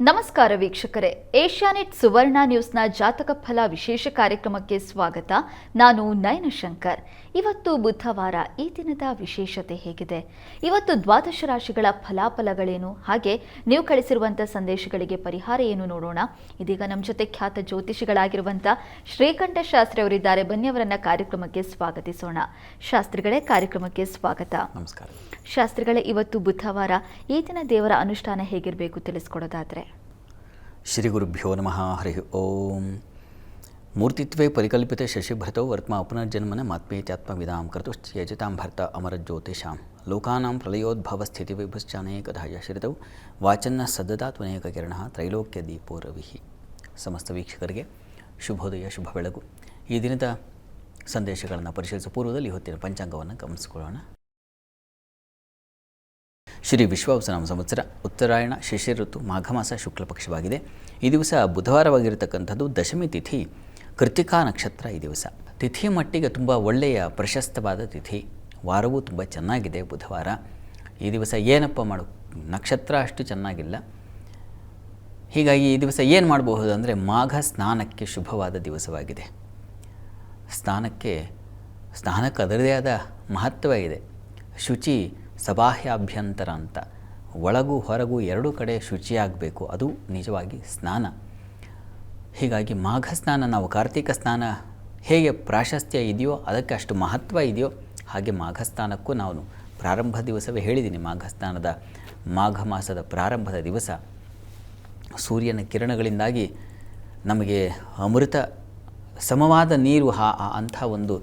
ನಮಸ್ಕಾರ ವೀಕ್ಷಕರೇ, ಏಷ್ಯಾನೆಟ್ ಸುವರ್ಣ ನ್ಯೂಸ್ನ ಜಾತಕ ಫಲ ವಿಶೇಷ ಕಾರ್ಯಕ್ರಮಕ್ಕೆ ಸ್ವಾಗತ. ನಾನು ನಯನ ಶಂಕರ್. ಇವತ್ತು ಬುಧವಾರ. ಈ ದಿನದ ವಿಶೇಷತೆ ಹೇಗಿದೆ, ಇವತ್ತು ದ್ವಾದಶ ರಾಶಿಗಳ ಫಲಾಫಲಗಳೇನು, ಹಾಗೆ ನೀವು ಕಳಿಸಿರುವಂಥ ಸಂದೇಶಗಳಿಗೆ ಪರಿಹಾರ ಏನು ನೋಡೋಣ. ಇದೀಗ ನಮ್ಮ ಜೊತೆ ಖ್ಯಾತ ಜ್ಯೋತಿಷಿಗಳಾಗಿರುವಂಥ ಶ್ರೀಕಂಠ ಶಾಸ್ತ್ರಿ ಅವರಿದ್ದಾರೆ. ಬನ್ನಿ ಅವರನ್ನ ಕಾರ್ಯಕ್ರಮಕ್ಕೆ ಸ್ವಾಗತಿಸೋಣ. ಶಾಸ್ತ್ರಿಗಳೇ, ಕಾರ್ಯಕ್ರಮಕ್ಕೆ ಸ್ವಾಗತ. ನಮಸ್ಕಾರ. ಶಾಸ್ತ್ರಿಗಳೇ, ಇವತ್ತು ಬುಧವಾರ, ಈ ದಿನ ದೇವರ ಅನುಷ್ಠಾನ ಹೇಗಿರಬೇಕು ತಿಳಿಸ್ಕೊಡೋದಾದ್ರೆ? ಶ್ರೀ ಗುರುಭ್ಯೋ ನಮಃ. ಹರಿ ಓಂ. ಮೂರ್ತಿತ್ವೇ ಪರಿಕಲ್ಪಿತ ಶಶಿಭೃತೌ ವರ್ತ್ಮ ಪುನರ್ಜನ್ಮನ ಮಾತ್ಮೇತ್ಯಾತ್ಮವಿದಾಂ ಕರ್ತುಶ್ಚೇಜಿತಾಂ ಭರ್ತ ಅಮರಜ್ಯೋತಿಷಾಂ ಲೋಕಾನಾಂ ಪ್ರಳಯೋದ್ಭವ ಸ್ಥಿತಿ ವಿಭುಶ್ಚಾನೇಕಧಾ ಯಶ್ರಿತೌ ವಾಚನ್ನ ಸದ್ದದಾತ್ಮನೇಕ ಕಿರಣಃ ತ್ರೈಲೋಕ್ಯ ದೀಪೋ ರವಿಃ. ಸಮಸ್ತ ವೀಕ್ಷಕರಿಗೆ ಶುಭೋದಯ, ಶುಭ ಬೆಳಗು. ಈ ದಿನದ ಸಂದೇಶಗಳನ್ನು ಪರಿಶೀಲಿಸುವ ಪೂರ್ವದಲ್ಲಿ ಇವತ್ತಿನ ಪಂಚಾಂಗವನ್ನು ಗಮನಿಸಿಕೊಳ್ಳೋಣ. ಶ್ರೀ ವಿಶ್ವಾವಸನಾಮ ಸಂವತ್ಸರ ಉತ್ತರಾಯಣ ಶಿಶಿರ ಋತು ಮಾಘ ಮಾಸ ಶುಕ್ಲ ಪಕ್ಷವಾಗಿದೆ. ಈ ದಿವಸ ಬುಧವಾರವಾಗಿರತಕ್ಕಂಥದ್ದು. ದಶಮಿ ತಿಥಿ, ಕೃತಿಕಾ ನಕ್ಷತ್ರ. ಈ ದಿವಸ ತಿಥಿಯ ಮಟ್ಟಿಗೆ ತುಂಬ ಒಳ್ಳೆಯ ಪ್ರಶಸ್ತವಾದ ತಿಥಿ. ವಾರವೂ ತುಂಬ ಚೆನ್ನಾಗಿದೆ ಬುಧವಾರ. ಈ ದಿವಸ ಏನಪ್ಪ ನಕ್ಷತ್ರ ಅಷ್ಟು ಚೆನ್ನಾಗಿಲ್ಲ. ಹೀಗಾಗಿ ಈ ದಿವಸ ಏನು ಮಾಡಬಹುದು ಅಂದರೆ, ಮಾಘ ಸ್ನಾನಕ್ಕೆ ಶುಭವಾದ ದಿವಸವಾಗಿದೆ. ಸ್ನಾನಕ್ಕೆ ಅದರದೇ ಆದ ಮಹತ್ವ ಇದೆ. ಶುಚಿ ಸಬಾಹ್ಯಾಭ್ಯಂತರ ಅಂತ, ಒಳಗೂ ಹೊರಗೂ ಎರಡೂ ಕಡೆ ಶುಚಿಯಾಗಬೇಕು, ಅದು ನಿಜವಾಗಿ ಸ್ನಾನ. ಹೀಗಾಗಿ ಮಾಘ ಸ್ನಾನ, ನಾವು ಕಾರ್ತಿಕ ಸ್ನಾನ ಹೇಗೆ ಪ್ರಾಶಸ್ತ್ಯ ಇದೆಯೋ, ಅದಕ್ಕೆ ಅಷ್ಟು ಮಹತ್ವ ಇದೆಯೋ, ಹಾಗೆ ಮಾಘ ಸ್ನಾನಕ್ಕೂ ನಾನು ಪ್ರಾರಂಭ ದಿವಸವೇ ಹೇಳಿದ್ದೀನಿ. ಮಾಘ ಮಾಸದ ಪ್ರಾರಂಭದ ದಿವಸ ಸೂರ್ಯನ ಕಿರಣಗಳಿಂದಾಗಿ ನಮಗೆ ಅಮೃತ ಸಮವಾದ ನೀರು ಅಂಥ ಒಂದು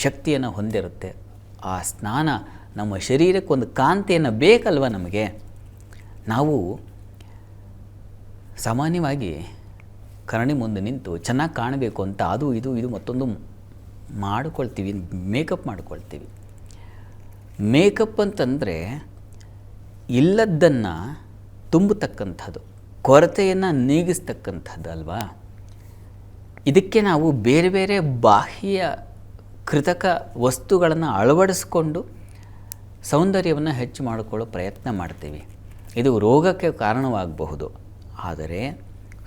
ಶಕ್ತಿಯನ್ನು ಹೊಂದಿರುತ್ತೆ. ಆ ಸ್ನಾನ ನಮ್ಮ ಶರೀರಕ್ಕೊಂದು ಕಾಂತಿಯನ್ನು ಬೇಕಲ್ವ ನಮಗೆ. ನಾವು ಸಾಮಾನ್ಯವಾಗಿ ಕರಣಿ ಮುಂದೆ ನಿಂತು ಚೆನ್ನಾಗಿ ಕಾಣಬೇಕು ಅಂತ ಅದು ಇದು ಮತ್ತೊಂದು ಮಾಡಿಕೊಳ್ತೀವಿ, ಮೇಕಪ್ ಮಾಡಿಕೊಳ್ತೀವಿ. ಮೇಕಪ್ ಅಂತಂದರೆ ಇಲ್ಲದ್ದನ್ನು ತುಂಬತಕ್ಕಂಥದ್ದು, ಕೊರತೆಯನ್ನು ನೀಗಿಸ್ತಕ್ಕಂಥದ್ದು ಅಲ್ವಾ. ಇದಕ್ಕೆ ನಾವು ಬೇರೆ ಬೇರೆ ಬಾಹ್ಯ ಕೃತಕ ವಸ್ತುಗಳನ್ನು ಅಳವಡಿಸ್ಕೊಂಡು ಸೌಂದರ್ಯವನ್ನು ಹೆಚ್ಚು ಮಾಡಿಕೊಳ್ಳೋ ಪ್ರಯತ್ನ ಮಾಡ್ತೀವಿ. ಇದು ರೋಗಕ್ಕೆ ಕಾರಣವಾಗಬಹುದು. ಆದರೆ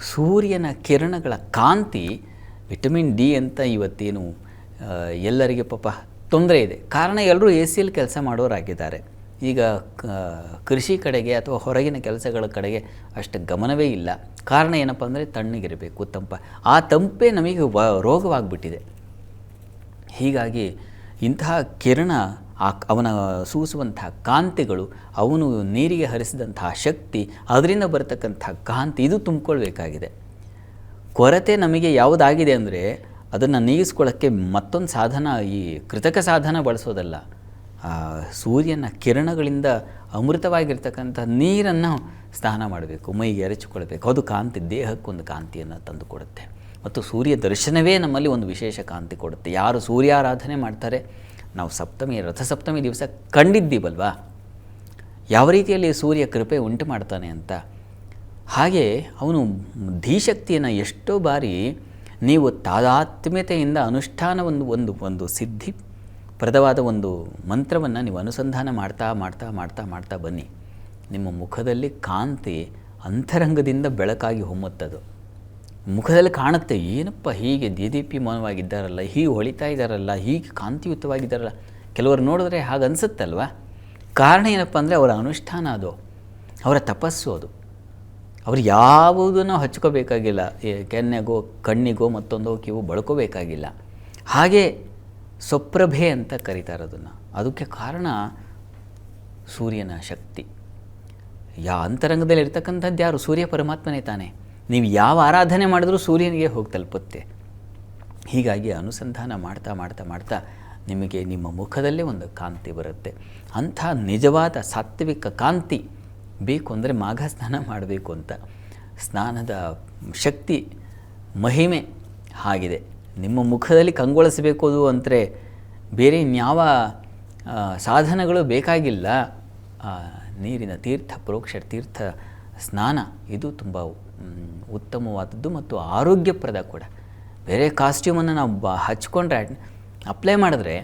ಸೂರ್ಯನ ಕಿರಣಗಳ ಕಾಂತಿ, ವಿಟಮಿನ್ ಡಿ ಅಂತ ಇವತ್ತೇನು ಎಲ್ಲರಿಗೆ ಪಾಪ ತೊಂದರೆ ಇದೆ. ಕಾರಣ ಎಲ್ಲರೂ ಎ ಸಿಯಲ್ಲಿ ಕೆಲಸ ಮಾಡೋರಾಗಿದ್ದಾರೆ. ಈಗ ಕೃಷಿ ಕಡೆಗೆ ಅಥವಾ ಹೊರಗಿನ ಕೆಲಸಗಳ ಕಡೆಗೆ ಅಷ್ಟು ಗಮನವೇ ಇಲ್ಲ. ಕಾರಣ ಏನಪ್ಪ ಅಂದರೆ, ತಣ್ಣಗಿರಬೇಕು, ಆ ತಂಪೇ ನಮಗೆ ರೋಗವಾಗಿಬಿಟ್ಟಿದೆ. ಹೀಗಾಗಿ ಇಂತಹ ಕಿರಣ, ಅವನ ಸೂಸುವಂತಹ ಕಾಂತಿಗಳು, ಅವನು ನೀರಿಗೆ ಹರಿಸಿದಂತಹ ಶಕ್ತಿ, ಅದರಿಂದ ಬರತಕ್ಕಂಥ ಕಾಂತಿ, ಇದು ತುಂಬಿಕೊಳ್ಬೇಕಾಗಿದೆ. ಕೊರತೆ ನಮಗೆ ಯಾವುದಾಗಿದೆ ಅಂದರೆ, ಅದನ್ನು ನೀಗಿಸ್ಕೊಳ್ಳೋಕ್ಕೆ ಮತ್ತೊಂದು ಸಾಧನ, ಈ ಕೃತಕ ಸಾಧನ ಬಳಸೋದಲ್ಲ. ಸೂರ್ಯನ ಕಿರಣಗಳಿಂದ ಅಮೃತವಾಗಿರ್ತಕ್ಕಂಥ ನೀರನ್ನು ಸ್ನಾನ ಮಾಡಬೇಕು, ಮೈಗೆ ಎರಚಿಕೊಳ್ಬೇಕು. ಅದು ಕಾಂತಿ, ದೇಹಕ್ಕೊಂದು ಕಾಂತಿಯನ್ನು ತಂದು ಕೊಡುತ್ತೆ. ಮತ್ತು ಸೂರ್ಯ ದರ್ಶನವೇ ನಮ್ಮಲ್ಲಿ ಒಂದು ವಿಶೇಷ ಕಾಂತಿ ಕೊಡುತ್ತೆ. ಯಾರು ಸೂರ್ಯಾರಾಧನೆ ಮಾಡ್ತಾರೆ, ನಾವು ರಥಸಪ್ತಮಿ ದಿವಸ ಕಂಡಿದ್ದೀವಲ್ವಾ, ಯಾವ ರೀತಿಯಲ್ಲಿ ಸೂರ್ಯ ಕೃಪೆ ಉಂಟು ಮಾಡ್ತಾನೆ ಅಂತ. ಹಾಗೆ ಅವನು ಧೀಶಕ್ತಿಯನ್ನು ಎಷ್ಟೋ ಬಾರಿ ನೀವು ತಾದಾತ್ಮ್ಯತೆಯಿಂದ ಅನುಷ್ಠಾನ ಒಂದು ಸಿದ್ಧಿಪ್ರದವಾದ ಒಂದು ಮಂತ್ರವನ್ನು ನೀವು ಅನುಸಂಧಾನ ಮಾಡ್ತಾ ಬನ್ನಿ. ನಿಮ್ಮ ಮುಖದಲ್ಲಿ ಕಾಂತಿ ಅಂತರಂಗದಿಂದ ಬೆಳಕಾಗಿ ಹೊಮ್ಮುತ್ತದು. ಮುಖದಲ್ಲಿ ಕಾಣುತ್ತೆ, ಏನಪ್ಪ ಹೀಗೆ ದೇದೀಪ್ಯಮಾನವಾಗಿದ್ದಾರಲ್ಲ, ಹೀಗೆ ಹೊಳಿತಾ ಇದ್ದಾರಲ್ಲ, ಹೀಗೆ ಕಾಂತಿಯುತವಾಗಿದ್ದಾರಲ್ಲ. ಕೆಲವರು ನೋಡಿದ್ರೆ ಹಾಗೆ ಅನಿಸುತ್ತಲ್ವ. ಕಾರಣ ಏನಪ್ಪ ಅಂದರೆ, ಅವರ ಅನುಷ್ಠಾನ ಅದು, ಅವರ ತಪಸ್ಸು ಅದು. ಅವರು ಯಾವುದನ್ನು ಹಚ್ಕೋಬೇಕಾಗಿಲ್ಲ, ಕೆನ್ನೆಗೋ ಕಣ್ಣಿಗೋ ಮತ್ತೊಂದೋ ಕಿವು ಬಳಕೋಬೇಕಾಗಿಲ್ಲ. ಹಾಗೆ ಸ್ವಪ್ರಭೆ ಅಂತ ಕರೀತಾರೆ ಅದನ್ನು. ಅದಕ್ಕೆ ಕಾರಣ ಸೂರ್ಯನ ಶಕ್ತಿ. ಅಂತರಂಗದಲ್ಲಿ ಇರ್ತಕ್ಕಂಥದ್ದು ಯಾರು? ಸೂರ್ಯ ಪರಮಾತ್ಮನೇ ತಾನೇ. ನೀವು ಯಾವ ಆರಾಧನೆ ಮಾಡಿದ್ರೂ ಸೂರ್ಯನಿಗೆ ಹೋಗಿ ತಲುಪುತ್ತೆ. ಹೀಗಾಗಿ ಅನುಸಂಧಾನ ಮಾಡ್ತಾ ನಿಮಗೆ ನಿಮ್ಮ ಮುಖದಲ್ಲೇ ಒಂದು ಕಾಂತಿ ಬರುತ್ತೆ. ಅಂಥ ನಿಜವಾದ ಸಾತ್ವಿಕ ಕಾಂತಿ ಬೇಕು ಅಂದರೆ ಮಾಘ ಸ್ನಾನ ಮಾಡಬೇಕು ಅಂತ. ಸ್ನಾನದ ಶಕ್ತಿ, ಮಹಿಮೆ ಹಾಗಿದೆ. ನಿಮ್ಮ ಮುಖದಲ್ಲಿ ಕಂಗೊಳಿಸಬೇಕು ಅದು ಅಂದರೆ ಬೇರೆ ಇನ್ಯಾವ ಸಾಧನಗಳು ಬೇಕಾಗಿಲ್ಲ. ನೀರಿನ ತೀರ್ಥ, ಪ್ರೋಕ್ಷ ತೀರ್ಥ ಸ್ನಾನ ಇದು ತುಂಬ ಉತ್ತಮವಾದದ್ದು ಮತ್ತು ಆರೋಗ್ಯಪ್ರದ ಕೂಡ. ಬೇರೆ ಕಾಸ್ಟ್ಯೂಮನ್ನು ನಾವು ಹಚ್ಕೊಂಡ್ರೆ, ಅಪ್ಲೈ ಮಾಡಿದ್ರೆ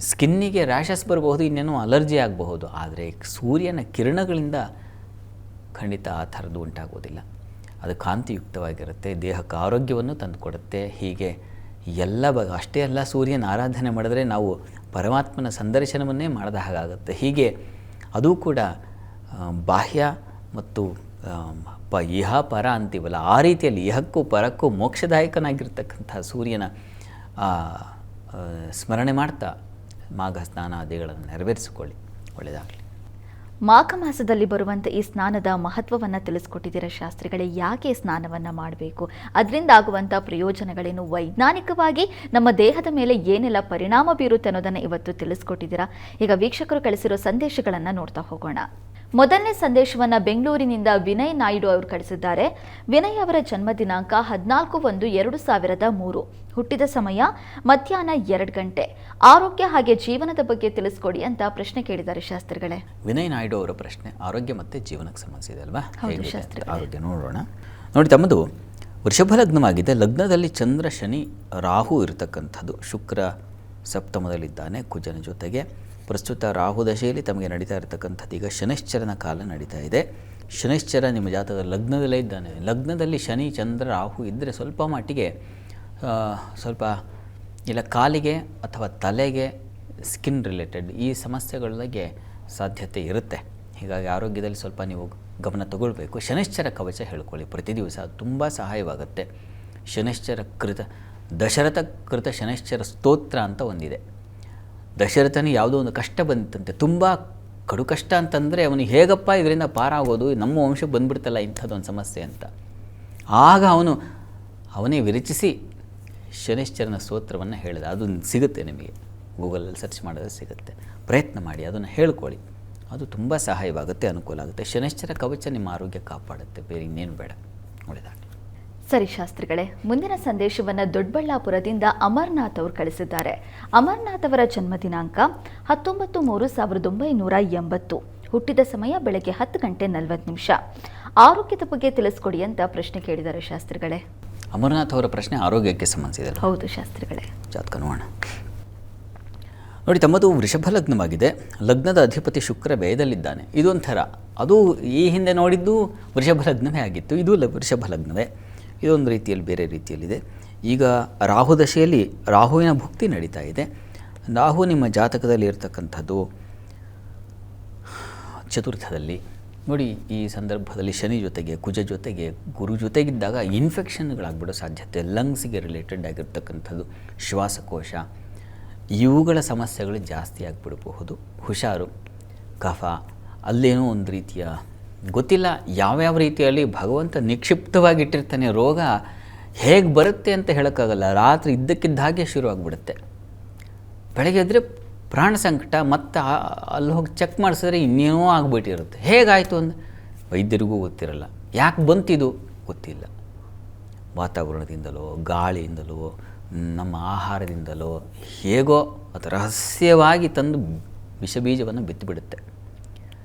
ಸ್ಕಿನ್ನಿಗೆ ರ್ಯಾಷಸ್ ಬರಬಹುದು, ಇನ್ನೇನೋ ಅಲರ್ಜಿ ಆಗಬಹುದು. ಆದರೆ ಸೂರ್ಯನ ಕಿರಣಗಳಿಂದ ಖಂಡಿತ ಆ ಥರದ್ದು ಉಂಟಾಗೋದಿಲ್ಲ. ಅದು ಕಾಂತಿಯುಕ್ತವಾಗಿರುತ್ತೆ, ದೇಹಕ್ಕೆ ಆರೋಗ್ಯವನ್ನು ತಂದುಕೊಡುತ್ತೆ. ಹೀಗೆ ಎಲ್ಲ ಅಷ್ಟೇ ಅಲ್ಲ, ಸೂರ್ಯನ ಆರಾಧನೆ ಮಾಡಿದ್ರೆ ನಾವು ಪರಮಾತ್ಮನ ಸಂದರ್ಶನವನ್ನೇ ಮಾಡಿದ ಹಾಗಾಗುತ್ತೆ. ಹೀಗೆ ಅದು ಕೂಡ ಬಾಹ್ಯ ಮತ್ತು ಇಹ ಪರ ಅಂತೀವಲ್ಲ, ಆ ರೀತಿಯಲ್ಲಿ ಇಹಕ್ಕೂ ಪರಕ್ಕೂ ಮೋಕ್ಷದಾಯಕನಾಗಿರ್ತಕ್ಕಂಥ ಸೂರ್ಯನ ಸ್ಮರಣೆ ಮಾಡ್ತಾ ಮಾಘ ಸ್ನಾನಾದಿಗಳನ್ನು ನೆರವೇರಿಸಿಕೊಳ್ಳಿ. ಒಳ್ಳೆಯದಾಗಲಿ. ಮಾಘ ಮಾಸದಲ್ಲಿ ಬರುವಂಥ ಈ ಸ್ನಾನದ ಮಹತ್ವವನ್ನು ತಿಳಿಸ್ಕೊಟ್ಟಿದ್ದೀರಾ ಶಾಸ್ತ್ರಿಗಳೇ. ಯಾಕೆ ಸ್ನಾನವನ್ನು ಮಾಡಬೇಕು, ಅದರಿಂದ ಆಗುವಂಥ ಪ್ರಯೋಜನಗಳೇನು, ವೈಜ್ಞಾನಿಕವಾಗಿ ನಮ್ಮ ದೇಹದ ಮೇಲೆ ಏನೆಲ್ಲ ಪರಿಣಾಮ ಬೀರುತ್ತೆ ಅನ್ನೋದನ್ನು ಇವತ್ತು ತಿಳಿಸ್ಕೊಟ್ಟಿದ್ದೀರಾ. ಈಗ ವೀಕ್ಷಕರು ಕಳಿಸಿರೋ ಸಂದೇಶಗಳನ್ನು ನೋಡ್ತಾ ಹೋಗೋಣ. ಮೊದಲನೇ ಸಂದೇಶವನ್ನು ಬೆಂಗಳೂರಿನಿಂದ ವಿನಯ್ ನಾಯ್ಡು ಅವರು ಕಳಿಸಿದ್ದಾರೆ. ವಿನಯ್ ಅವರ ಜನ್ಮ ದಿನಾಂಕ 14/1/2003, ಹುಟ್ಟಿದ ಸಮಯ ಮಧ್ಯಾಹ್ನ 2 ಗಂಟೆ. ಆರೋಗ್ಯ ಹಾಗೆ ಜೀವನದ ಬಗ್ಗೆ ತಿಳಿಸ್ಕೊಡಿ ಅಂತ ಪ್ರಶ್ನೆ ಕೇಳಿದ್ದಾರೆ ಶಾಸ್ತ್ರಿಗಳೇ. ವಿನಯ್ ನಾಯ್ಡು ಅವರ ಪ್ರಶ್ನೆ ಆರೋಗ್ಯ ಮತ್ತು ಜೀವನಕ್ಕೆ ಸಂಬಂಧಿಸಿದೆ ಅಲ್ವಾ? ಹೌದು ಶಾಸ್ತ್ರಿಗಳೇ. ಆರೋಗ್ಯ ನೋಡೋಣ. ನೋಡಿ, ತಮ್ಮದು ವೃಷಭ ಲಗ್ನವಾಗಿದೆ. ಲಗ್ನದಲ್ಲಿ ಚಂದ್ರ, ಶನಿ, ರಾಹು ಇರತಕ್ಕಂಥದ್ದು. ಶುಕ್ರ ಸಪ್ತಮದಲ್ಲಿದ್ದಾನೆ ಕುಜನ ಜೊತೆಗೆ. ಪ್ರಸ್ತುತ ರಾಹು ದಶೆಯಲ್ಲಿ ತಮಗೆ ನಡೀತಾ ಇರತಕ್ಕಂಥದ್ದು. ಈಗ ಶನೈಶ್ಚರನ ಕಾಲ ನಡೀತಾ ಇದೆ. ಶನೈಶ್ಚರ ನಿಮ್ಮ ಜಾತಕದ ಲಗ್ನದಲ್ಲೇ ಇದ್ದಾನೆ. ಲಗ್ನದಲ್ಲಿ ಶನಿ, ಚಂದ್ರ, ರಾಹು ಇದ್ದರೆ ಸ್ವಲ್ಪ ಮಟ್ಟಿಗೆ ಸ್ವಲ್ಪ ಇಲ್ಲ ಕಾಲಿಗೆ ಅಥವಾ ತಲೆಗೆ ಸ್ಕಿನ್ ರಿಲೇಟೆಡ್ ಈ ಸಮಸ್ಯೆಗಳಿಗೆ ಸಾಧ್ಯತೆ ಇರುತ್ತೆ. ಹೀಗಾಗಿ ಆರೋಗ್ಯದಲ್ಲಿ ಸ್ವಲ್ಪ ನೀವು ಗಮನ ತಗೊಳ್ಬೇಕು. ಶನೈಶ್ಚರ ಕವಚ ಹೇಳ್ಕೊಳ್ಳಿ ಪ್ರತಿ ದಿವಸ, ತುಂಬ ಸಹಾಯವಾಗುತ್ತೆ. ಶನೈಶ್ಚರ ದಶರಥ ಕೃತ ಶನೈಶ್ಚರ ಸ್ತೋತ್ರ ಅಂತ ಒಂದಿದೆ. ದಶರಥನಿಗೆ ಯಾವುದೋ ಒಂದು ಕಷ್ಟ ಬಂತಂತೆ, ತುಂಬ ಕಡು ಕಷ್ಟ ಅಂತಂದರೆ ಅವನಿಗೆ ಹೇಗಪ್ಪ ಇದರಿಂದ ಪಾರಾಗೋದು, ನಮ್ಮ ವಂಶಕ್ಕೆ ಬಂದುಬಿಡ್ತಲ್ಲ ಇಂಥದ್ದೊಂದು ಸಮಸ್ಯೆ ಅಂತ. ಆಗ ಅವನೇ ವಿರಚಿಸಿ ಶನೈಶ್ಚರನ ಸ್ತೋತ್ರವನ್ನು ಹೇಳಿದ. ಅದು ಸಿಗುತ್ತೆ ನಿಮಗೆ, ಗೂಗಲಲ್ಲಿ ಸರ್ಚ್ ಮಾಡಿದ್ರೆ ಸಿಗುತ್ತೆ. ಪ್ರಯತ್ನ ಮಾಡಿ, ಅದನ್ನು ಹೇಳ್ಕೊಳ್ಳಿ. ಅದು ತುಂಬ ಸಹಾಯವಾಗುತ್ತೆ, ಅನುಕೂಲ ಆಗುತ್ತೆ. ಶನೈಶ್ಚರ ಕವಚ ನಿಮ್ಮ ಆರೋಗ್ಯ ಕಾಪಾಡುತ್ತೆ, ಬೇರೆ ಇನ್ನೇನು ಬೇಡ. ಒಳ್ಳೆಯದಾಗಲಿ. ಸರಿ ಶಾಸ್ತ್ರಿಗಳೇ, ಮುಂದಿನ ಸಂದೇಶವನ್ನು ದೊಡ್ಡಬಳ್ಳಾಪುರದಿಂದ ಅಮರ್ನಾಥ್ ಅವರು ಕಳಿಸಿದ್ದಾರೆ. ಅಮರ್ನಾಥ್ ಅವರ ಜನ್ಮ ದಿನಾಂಕ 19/3/1980, ಹುಟ್ಟಿದ ಸಮಯ ಬೆಳಗ್ಗೆ 10:40. ಆರೋಗ್ಯದ ಬಗ್ಗೆ ತಿಳಿಸ್ಕೊಡಿ ಅಂತ ಪ್ರಶ್ನೆ ಕೇಳಿದ್ದಾರೆ ಶಾಸ್ತ್ರಿಗಳೇ. ಅಮರನಾಥ್ ಅವರ ಪ್ರಶ್ನೆ ಆರೋಗ್ಯಕ್ಕೆ ಸಂಬಂಧಿಸಿದೆ. ಹೌದು ಶಾಸ್ತ್ರಿಗಳೇ. ಜಾತಕ ನೋಡೋಣ. ನೋಡಿ, ತಮ್ಮದು ವೃಷಭ ಲಗ್ನವಾಗಿದೆ. ಲಗ್ನದ ಅಧಿಪತಿ ಶುಕ್ರ ವ್ಯಯದಲ್ಲಿದ್ದಾನೆ. ಇದೊಂಥರ, ಅದು ಈ ಹಿಂದೆ ನೋಡಿದ್ದು ವೃಷಭ ಲಗ್ನವೇ ಆಗಿತ್ತು, ಇದು ವೃಷಭ ಲಗ್ನವೇ. ಇದೊಂದು ರೀತಿಯಲ್ಲಿ ಬೇರೆ ರೀತಿಯಲ್ಲಿದೆ. ಈಗ ರಾಹು ದಶೆಯಲ್ಲಿ ರಾಹುವಿನ ಭುಕ್ತಿ ನಡೀತಾ ಇದೆ. ರಾಹು ನಿಮ್ಮ ಜಾತಕದಲ್ಲಿ ಇರತಕ್ಕಂಥದ್ದು ಚತುರ್ಥದಲ್ಲಿ. ನೋಡಿ, ಈ ಸಂದರ್ಭದಲ್ಲಿ ಶನಿ ಜೊತೆಗೆ ಕುಜ ಜೊತೆಗೆ ಗುರು ಜೊತೆಗಿದ್ದಾಗ ಇನ್ಫೆಕ್ಷನ್ಗಳಾಗ್ಬಿಡೋ ಸಾಧ್ಯತೆ, ಲಂಗ್ಸಿಗೆ ರಿಲೇಟೆಡ್ ಆಗಿರ್ತಕ್ಕಂಥದ್ದು, ಶ್ವಾಸಕೋಶ ಇವುಗಳ ಸಮಸ್ಯೆಗಳು ಜಾಸ್ತಿ ಆಗಿಬಿಡಬಹುದು. ಹುಷಾರು. ಕಫ, ಅಲ್ಲೇನೋ ಒಂದು ರೀತಿಯ ಗೊತ್ತಿಲ್ಲ ಯಾವ್ಯಾವ ರೀತಿಯಲ್ಲಿ ಭಗವಂತ ನಿಕ್ಷಿಪ್ತವಾಗಿಟ್ಟಿರ್ತಾನೆ. ರೋಗ ಹೇಗೆ ಬರುತ್ತೆ ಅಂತ ಹೇಳೋಕ್ಕಾಗಲ್ಲ. ರಾತ್ರಿ ಇದ್ದಕ್ಕಿದ್ದ ಹಾಗೆ ಶುರುವಾಗ್ಬಿಡುತ್ತೆ. ಬೆಳಗ್ಗೆ ಎದ್ದರೆ ಪ್ರಾಣ ಸಂಕಟ, ಮತ್ತು ಅಲ್ಲಿ ಹೋಗಿ ಚೆಕ್ ಮಾಡಿಸಿದ್ರೆ ಇನ್ನೇನೋ ಆಗಿಬಿಟ್ಟಿರುತ್ತೆ. ಹೇಗಾಯಿತು ಅಂದರೆ ವೈದ್ಯರಿಗೂ ಗೊತ್ತಿರಲ್ಲ. ಯಾಕೆ ಬಂತಿದು ಗೊತ್ತಿಲ್ಲ. ವಾತಾವರಣದಿಂದಲೋ, ಗಾಳಿಯಿಂದಲೋ, ನಮ್ಮ ಆಹಾರದಿಂದಲೋ ಹೇಗೋ ಅದು ರಹಸ್ಯವಾಗಿ ತಂದು ವಿಷಬೀಜವನ್ನು ಬಿತ್ತುಬಿಡುತ್ತೆ.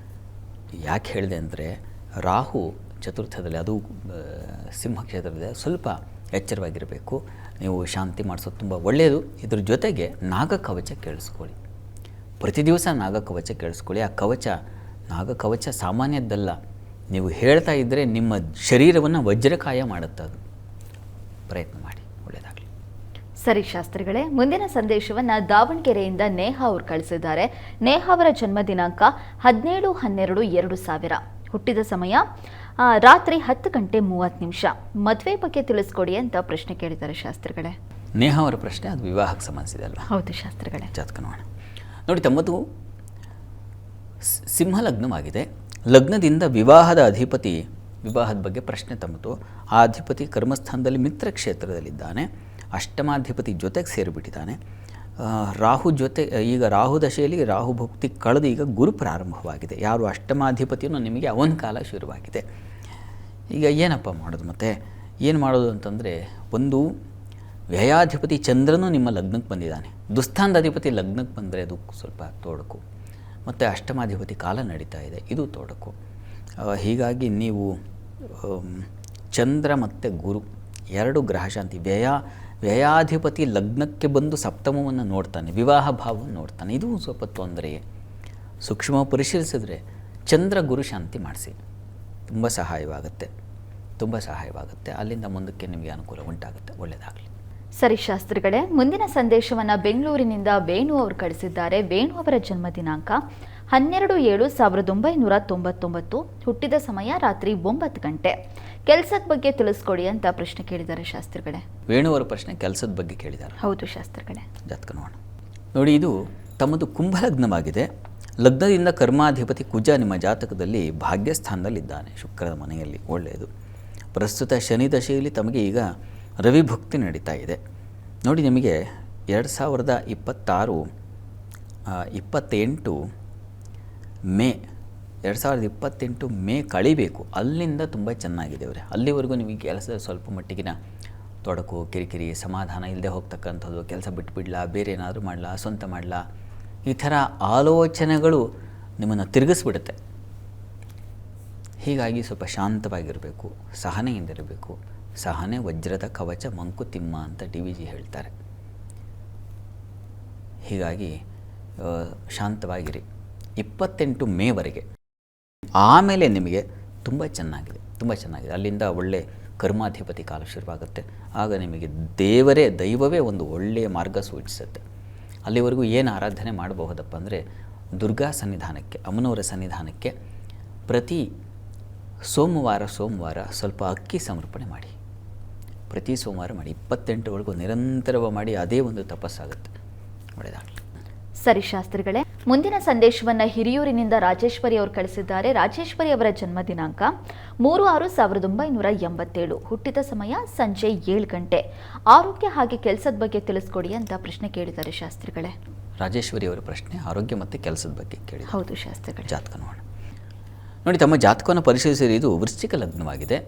ಯಾಕೆ ಹೇಳಿದೆ ಅಂದರೆ, ರಾಹು ಚತುರ್ಥದಲ್ಲಿ, ಅದು ಸಿಂಹ ಕ್ಷೇತ್ರದಲ್ಲಿ ಸ್ವಲ್ಪ ಎಚ್ಚರವಾಗಿರಬೇಕು. ನೀವು ಶಾಂತಿ ಮಾಡಿಸೋದು ತುಂಬ ಒಳ್ಳೆಯದು. ಇದ್ರ ಜೊತೆಗೆ ನಾಗಕವಚ ಕೇಳಿಸ್ಕೊಳ್ಳಿ. ಪ್ರತಿ ದಿವಸ ನಾಗಕವಚ ಕೇಳಿಸ್ಕೊಳ್ಳಿ. ಆ ಕವಚ, ನಾಗಕವಚ ಸಾಮಾನ್ಯದ್ದಲ್ಲ. ನೀವು ಹೇಳ್ತಾ ಇದ್ದರೆ ನಿಮ್ಮ ಶರೀರವನ್ನು ವಜ್ರಕಾಯ ಮಾಡುತ್ತೆ. ಅದು ಪ್ರಯತ್ನ ಮಾಡಿ. ಒಳ್ಳೆಯದಾಗಲಿ. ಸರಿ ಶಾಸ್ತ್ರಿಗಳೇ, ಮುಂದಿನ ಸಂದೇಶವನ್ನು ದಾವಣಗೆರೆಯಿಂದ ನೇಹಾ ಅವರು ಕಳಿಸಿದ್ದಾರೆ. ನೇಹಾ ಅವರ ಜನ್ಮ ದಿನಾಂಕ 17/12/2000, ಹುಟ್ಟಿದ ಸಮಯ ರಾತ್ರಿ 10:30. ಮದುವೆ ಬಗ್ಗೆ ತಿಳಿಸ್ಕೊಡಿ ಅಂತ ಪ್ರಶ್ನೆ ಕೇಳಿದ್ದಾರೆ ಶಾಸ್ತ್ರಿಗಳೇ. ನೇಹಾ ಅವರ ಪ್ರಶ್ನೆ ಅದು ವಿವಾಹಕ್ಕೆ ಸಂಬಂಧಿಸಿದೆ ಅಲ್ವಾ? ಹೌದು ಶಾಸ್ತ್ರಿಗಳೇ. ಜಾತಕ ನೋಡೋಣ. ನೋಡಿ, ತಮ್ಮದು ಸಿಂಹ ಲಗ್ನವಾಗಿದೆ. ಲಗ್ನದಿಂದ ವಿವಾಹದ ಅಧಿಪತಿ, ವಿವಾಹದ ಬಗ್ಗೆ ಪ್ರಶ್ನೆ ತಮ್ಮದು. ಆ ಅಧಿಪತಿ ಕರ್ಮಸ್ಥಾನದಲ್ಲಿ ಮಿತ್ರ ಕ್ಷೇತ್ರದಲ್ಲಿದ್ದಾನೆ. ಅಷ್ಟಮಾಧಿಪತಿ ಜೊತೆಗೆ ಸೇರಿಬಿಟ್ಟಿದ್ದಾನೆ. ರಾಹು ಜೊತೆ, ಈಗ ರಾಹು ದಶೆಯಲ್ಲಿ ರಾಹು ಭಕ್ತಿ ಕಳೆದು ಈಗ ಗುರು ಪ್ರಾರಂಭವಾಗಿದೆ. ಯಾರು ಅಷ್ಟಮಾಧಿಪತಿಯನ್ನು ನಿಮಗೆ ಅವನ ಕಾಲ ಶುರುವಾಗಿದೆ. ಈಗ ಏನಪ್ಪ ಮಾಡೋದು, ಮತ್ತು ಏನು ಮಾಡೋದು ಅಂತಂದರೆ, ಒಂದು ವ್ಯಯಾಧಿಪತಿ ಚಂದ್ರನೂ ನಿಮ್ಮ ಲಗ್ನಕ್ಕೆ ಬಂದಿದ್ದಾನೆ. ದುಸ್ಥಾನದಾಧಿಪತಿ ಲಗ್ನಕ್ಕೆ ಬಂದರೆ ಅದು ಸ್ವಲ್ಪ ತೊಡಕು. ಮತ್ತು ಅಷ್ಟಮಾಧಿಪತಿ ಕಾಲ ನಡೀತಾ ಇದೆ, ಇದು ತೊಡಕು. ಹೀಗಾಗಿ ನೀವು ಚಂದ್ರ ಮತ್ತು ಗುರು ಎರಡು ಗ್ರಹ ಶಾಂತಿ. ವ್ಯಯಾಧಿಪತಿ ಲಗ್ನಕ್ಕೆ ಬಂದು ಸಪ್ತಮವನ್ನು ನೋಡ್ತಾನೆ, ವಿವಾಹ ಭಾವವನ್ನು ನೋಡ್ತಾನೆ. ಇದು ಸ್ವಲ್ಪ ತೊಂದರೆಯೇ. ಸೂಕ್ಷ್ಮ ಪರಿಶೀಲಿಸಿದ್ರೆ ಚಂದ್ರ ಗುರು ಶಾಂತಿ ಮಾಡಿಸಿ. ತುಂಬ ಸಹಾಯವಾಗುತ್ತೆ, ತುಂಬ ಸಹಾಯವಾಗುತ್ತೆ. ಅಲ್ಲಿಂದ ಮುಂದಕ್ಕೆ ನಿಮಗೆ ಅನುಕೂಲ ಉಂಟಾಗುತ್ತೆ. ಒಳ್ಳೆಯದಾಗಲಿ. ಸರಿ ಶಾಸ್ತ್ರಿಗಳೇ, ಮುಂದಿನ ಸಂದೇಶವನ್ನು ಬೆಂಗಳೂರಿನಿಂದ ವೇಣು ಅವರು ಕಳಿಸಿದ್ದಾರೆ. ವೇಣು ಅವರ ಜನ್ಮ ದಿನಾಂಕ 12/7/1999, ಹುಟ್ಟಿದ ಸಮಯ ರಾತ್ರಿ 9 ಗಂಟೆ. ಕೆಲಸದ ಬಗ್ಗೆ ತಿಳಿಸ್ಕೊಡಿ ಅಂತ ಪ್ರಶ್ನೆ ಕೇಳಿದ್ದಾರೆ ಶಾಸ್ತ್ರಿಗಳೇ. ವೇಣು ಅವರ ಪ್ರಶ್ನೆ ಕೆಲಸದ ಬಗ್ಗೆ ಕೇಳಿದ್ದಾರೆ. ಹೌದು ಶಾಸ್ತ್ರಿಗಳೇ. ಜಾತಕ ನೋಡೋಣ. ನೋಡಿ, ಇದು ತಮ್ಮದು ಕುಂಭಲಗ್ನವಾಗಿದೆ. ಲಗ್ನದಿಂದ ಕರ್ಮಾಧಿಪತಿ ಕುಜ ನಿಮ್ಮ ಜಾತಕದಲ್ಲಿ ಭಾಗ್ಯಸ್ಥಾನದಲ್ಲಿದ್ದಾನೆ, ಶುಕ್ರನ ಮನೆಯಲ್ಲಿ. ಒಳ್ಳೆಯದು. ಪ್ರಸ್ತುತ ಶನಿ ದಶೆಯಲ್ಲಿ ತಮಗೆ ಈಗ ರವಿ ಭುಕ್ತಿ ನಡೀತಾ ಇದೆ. ನೋಡಿ, ನಿಮಗೆ 2028 ಮೇ 2028 ಮೇ ಕಳಿಬೇಕು. ಅಲ್ಲಿಂದ ತುಂಬ ಚೆನ್ನಾಗಿದೆ ಅವರೇ. ಅಲ್ಲಿವರೆಗೂ ನಿಮಗೆ ಕೆಲಸದ ಸ್ವಲ್ಪ ಮಟ್ಟಿಗಿನ ತೊಡಕು, ಕಿರಿಕಿರಿ, ಸಮಾಧಾನ ಇಲ್ಲದೆ ಹೋಗ್ತಕ್ಕಂಥದ್ದು, ಕೆಲಸ ಬಿಟ್ಬಿಡ್ಲಾ, ಬೇರೆ ಏನಾದರೂ ಮಾಡಲಾ, ಸ್ವಂತ ಮಾಡಲಾ, ಈ ಥರ ಆಲೋಚನೆಗಳು ನಿಮ್ಮನ್ನು ತಿರುಗಿಸ್ಬಿಡುತ್ತೆ. ಹೀಗಾಗಿ ಸ್ವಲ್ಪ ಶಾಂತವಾಗಿರಬೇಕು, ಸಹನೆಯಿಂದಿರಬೇಕು. ಸಹನೆ ವಜ್ರದ ಕವಚ ಮಂಕುತಿಮ್ಮ ಅಂತ DVG ಹೇಳ್ತಾರೆ. ಹೀಗಾಗಿ ಶಾಂತವಾಗಿರಿ 28 ಮೇವರೆಗೆ. ಆಮೇಲೆ ನಿಮಗೆ ತುಂಬ ಚೆನ್ನಾಗಿದೆ, ತುಂಬ ಚೆನ್ನಾಗಿದೆ. ಅಲ್ಲಿಂದ ಒಳ್ಳೆ ಕರ್ಮಾಧಿಪತಿ ಕಾಲ ಶುರುವಾಗುತ್ತೆ. ಆಗ ನಿಮಗೆ ದೈವವೇ ಒಂದು ಒಳ್ಳೆಯ ಮಾರ್ಗ ಸೂಚಿಸುತ್ತೆ. ಅಲ್ಲಿವರೆಗೂ ಏನು ಆರಾಧನೆ ಮಾಡಬಹುದಪ್ಪ ಅಂದರೆ, ದುರ್ಗಾ ಸನ್ನಿಧಾನಕ್ಕೆ, ಅಮ್ಮನವರ ಸನ್ನಿಧಾನಕ್ಕೆ ಪ್ರತಿ ಸೋಮವಾರ ಸ್ವಲ್ಪ ಅಕ್ಕಿ ಸಮರ್ಪಣೆ ಮಾಡಿ. ಪ್ರತಿ ಸೋಮವಾರ ಮಾಡಿ, 28ವರೆಗೂ ನಿರಂತರವಾಗಿ ಮಾಡಿ. ಅದೇ ಒಂದು ತಪಸ್ಸಾಗುತ್ತೆ. ಒಳ್ಳೆಯದಾಗಲಿ. ಸರಿ ಶಾಸ್ತ್ರಿಗಳೇ, ಮುಂದಿನ ಸಂದೇಶವನ್ನು ಹಿರಿಯೂರಿನಿಂದ ರಾಜೇಶ್ವರಿ ಅವರು ಕಳಿಸಿದ್ದಾರೆ. ರಾಜೇಶ್ವರಿ ಅವರ ಜನ್ಮ ದಿನಾಂಕ 3/6/1987, ಹುಟ್ಟಿದ ಸಮಯ ಸಂಜೆ 7 ಗಂಟೆ. ಆರೋಗ್ಯ ಹಾಗೆ ಕೆಲಸದ ಬಗ್ಗೆ ತಿಳಿಸ್ಕೊಡಿ ಅಂತ ಪ್ರಶ್ನೆ ಕೇಳಿದ್ದಾರೆ ಶಾಸ್ತ್ರಿಗಳೇ. ರಾಜೇಶ್ವರಿ ಅವರ ಪ್ರಶ್ನೆ ಆರೋಗ್ಯ ಮತ್ತು ಕೆಲಸದ ಬಗ್ಗೆ ಕೇಳಿ. ಹೌದು ಶಾಸ್ತ್ರಿಗಳೇ. ಜಾತಕ ನೋಡೋಣ. ನೋಡಿ, ತಮ್ಮ ಜಾತಕವನ್ನು ಪರಿಶೀಲಿಸಿದರೆ ಇದು ವೃಶ್ಚಿಕ ಲಗ್ನವಾಗಿದೆ.